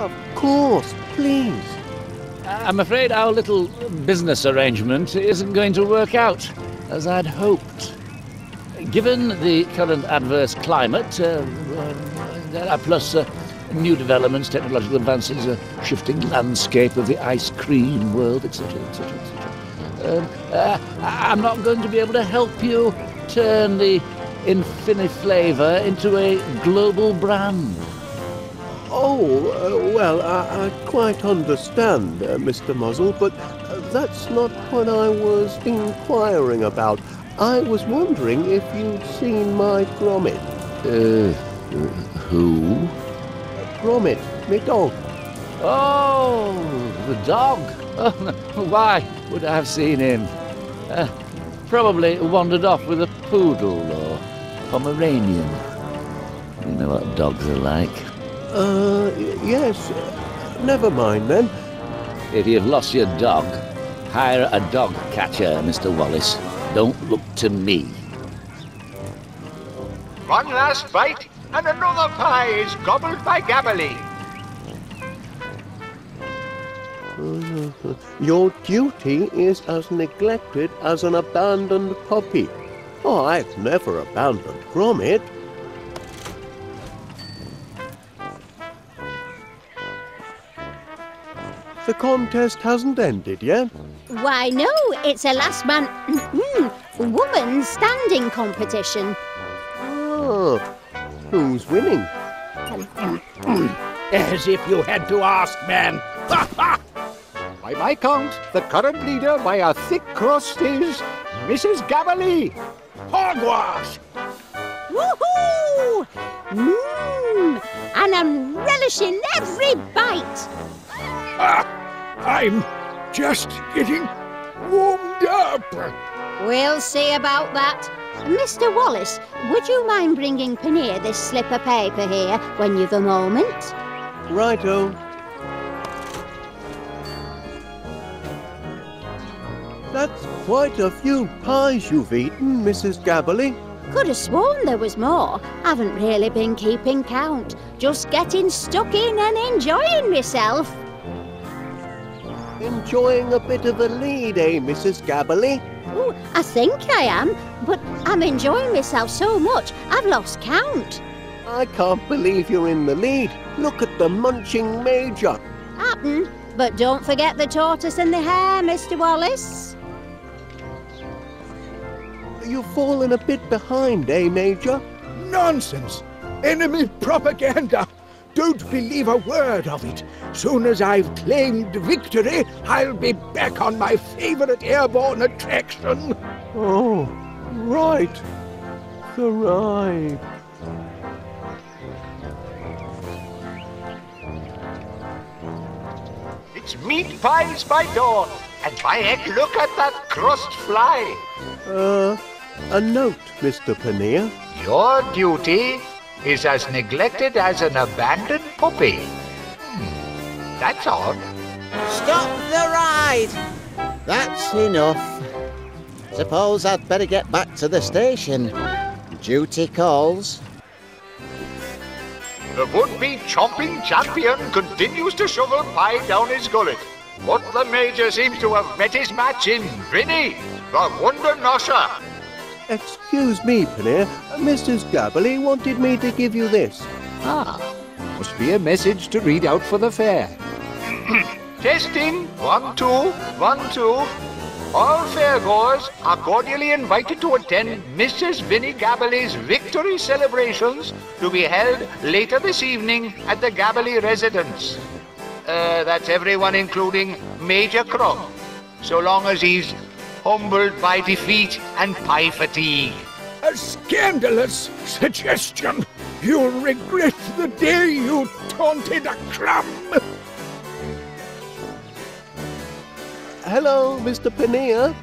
Of course, please. I'm afraid our little business arrangement isn't going to work out as I'd hoped. Given the current adverse climate, plus new developments, technological advances, shifting landscape of the ice cream world, etc., etc., etc., I'm not going to be able to help you turn the Infiniflavor into a global brand. Oh, well, I quite understand, Mr. Muzzled, but that's not what I was inquiring about. I was wondering if you'd seen my Gromit. Who? Gromit, me dog. Oh, the dog. Why would I have seen him? Probably wandered off with a poodle or Pomeranian. You know what dogs are like. Yes. Never mind, then. If you've lost your dog, hire a dog catcher, Mr. Wallace. Don't look to me. One last bite, and another pie is gobbled by Gabbily. Your duty is as neglected as an abandoned puppy. Oh, I've never abandoned Gromit. The contest hasn't ended yet. Why, no, it's a last man... woman standing competition. Oh, who's winning? As if you had to ask, man. By my count, the current leader by a thick crust is Mrs. Gabbily. Hogwash! Woohoo! And I'm relishing every bite. I'm just getting warmed up. We'll see about that. Mr. Wallace, would you mind bringing Paneer this slip of paper here when you've a moment? Righto. That's quite a few pies you've eaten, Mrs. Gabbily. Could have sworn there was more. Haven't really been keeping count. Just getting stuck in and enjoying myself. Enjoying a bit of a lead, eh, Mrs. Gabbily? Ooh, I think I am, but I'm enjoying myself so much I've lost count. I can't believe you're in the lead. Look at the munching Major. Happen, but don't forget the tortoise and the hare, Mr. Wallace. You've fallen a bit behind, eh, Major? Nonsense! Enemy propaganda! Don't believe a word of it. Soon as I've claimed victory, I'll be back on my favorite airborne attraction. Oh, right. The ride. It's meat pies by dawn, and by heck, look at that crust fly. A note, Mr. Paneer. Your duty is as neglected as an abandoned puppy. That's odd. Stop the ride! That's enough. Suppose I'd better get back to the station. Duty calls. The would-be chomping champion continues to shovel pie down his gullet. But the Major seems to have met his match in Vinny, the Wonder Nosher. Excuse me, Paneer. Mrs. Gabbily wanted me to give you this. Must be a message to read out for the fair. Testing. 1, 2, 1, 2. All fairgoers are cordially invited to attend Mrs. Vinnie Gabbily's victory celebrations to be held later this evening at the Gabbily residence. That's everyone including Major Croc, so long as he's humbled by defeat and pie fatigue. A scandalous suggestion. You'll regret the day you taunted a crumb. Hello, Mr. Paneer.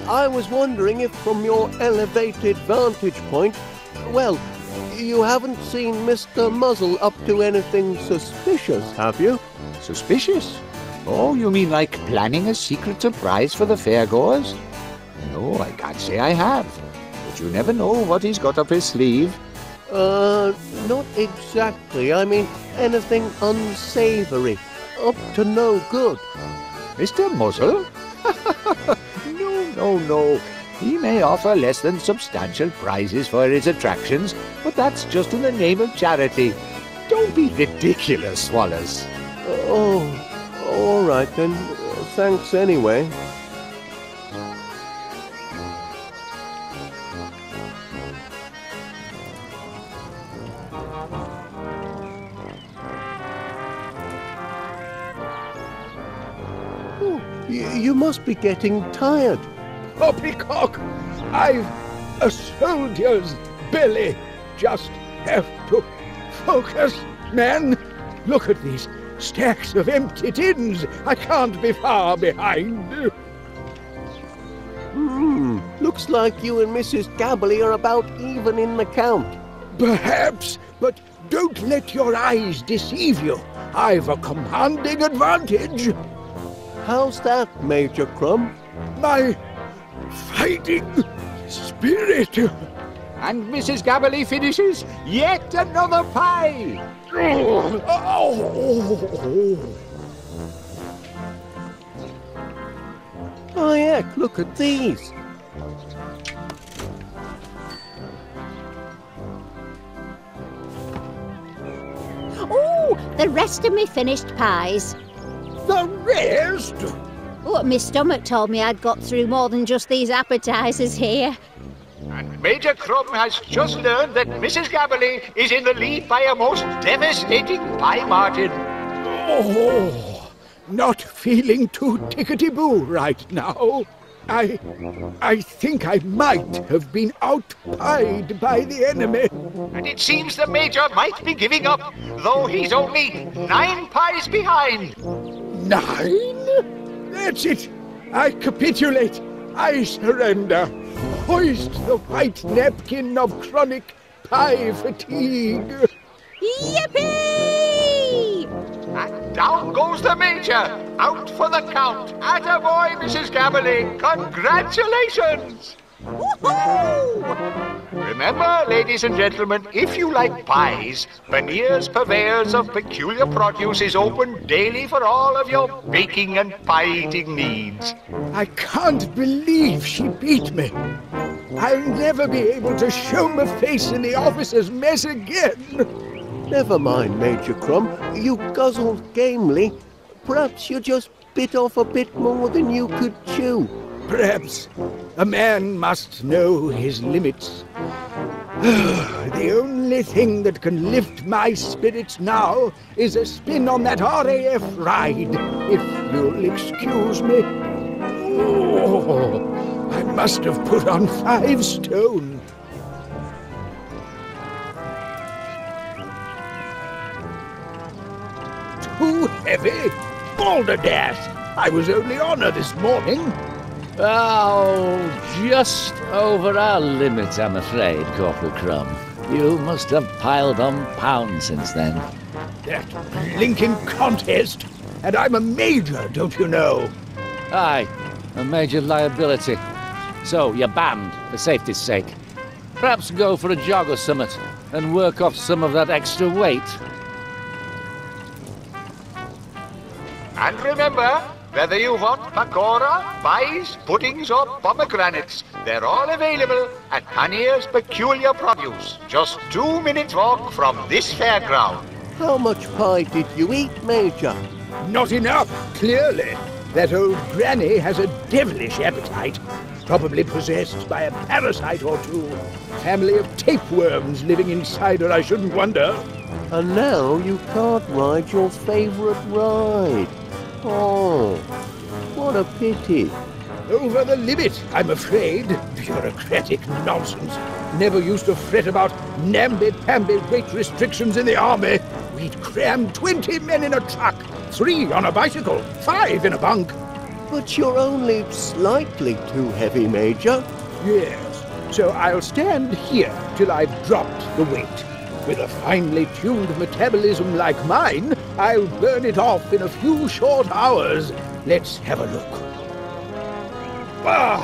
I was wondering if from your elevated vantage point, well, you haven't seen Mr. Muzzle up to anything suspicious, have you? Suspicious? Oh, you mean like planning a secret surprise for the fairgoers? No, I can't say I have. But you never know what he's got up his sleeve. Not exactly. I mean, anything unsavory. Up to no good. Mr. Muzzle? No. He may offer less than substantial prizes for his attractions, but that's just in the name of charity. Don't be ridiculous, Wallace. Oh, all right then. Thanks anyway. Oh, you must be getting tired. Poppycock, I've a soldier's belly. Just have to focus, man. Look at these stacks of empty tins. I can't be far behind. Looks like you and Mrs. Gabberly are about even in the count. Perhaps, but don't let your eyes deceive you. I've a commanding advantage. How's that, Major Crumb? My fighting spirit. And Mrs. Gabberly finishes yet another pie. Oh, heck, look at these. Oh, the rest of me finished pies. The rest? Oh, my stomach told me I'd got through more than just these appetizers here. And Major Crumb has just learned that Mrs. Gabberly is in the lead by a most devastating pie margin. Oh, not feeling too tickety-boo right now. I think I might have been outpied by the enemy. And it seems the Major might be giving up, though he's only 9 pies behind. 9? That's it. I capitulate. I surrender. Hoist the white napkin of chronic pie fatigue. Yippee! And down goes the Major, out for the count. Attaboy, Mrs. Gabberly. Congratulations! Woohoo! Remember, ladies and gentlemen, if you like pies, Panier's Purveyors of Peculiar Produce is open daily for all of your baking and pie-eating needs. I can't believe she beat me. I'll never be able to show my face in the officer's mess again. Never mind, Major Crumb. You guzzled gamely. Perhaps you just bit off a bit more than you could chew. Perhaps a man must know his limits. The only thing that can lift my spirits now is a spin on that RAF ride, if you'll excuse me. Oh, I must have put on 5 stone. Too heavy? Balderdash! I was only on her this morning. Oh, just over our limit, I'm afraid, Corporal Crumb. You must have piled on pounds since then. That blinking contest! And I'm a major, don't you know? Aye, a major liability. So, you're banned, for safety's sake. Perhaps go for a jog or summit, and work off some of that extra weight. And remember, whether you want pakora, pies, puddings, or pomegranates, they're all available at Panier's Peculiar Produce, just 2-minute walk from this fairground. How much pie did you eat, Major? Not enough, clearly. That old granny has a devilish appetite, probably possessed by a parasite or two. Family of tapeworms living inside her, I shouldn't wonder. And now you can't ride your favourite ride. Oh, what a pity. Over the limit, I'm afraid. Bureaucratic nonsense. Never used to fret about namby-pamby weight restrictions in the army. We'd cram 20 men in a truck, 3 on a bicycle, 5 in a bunk. But you're only slightly too heavy, Major. Yes, so I'll stand here till I've dropped the weight. With a finely tuned metabolism like mine, I'll burn it off in a few short hours. Let's have a look. Ah!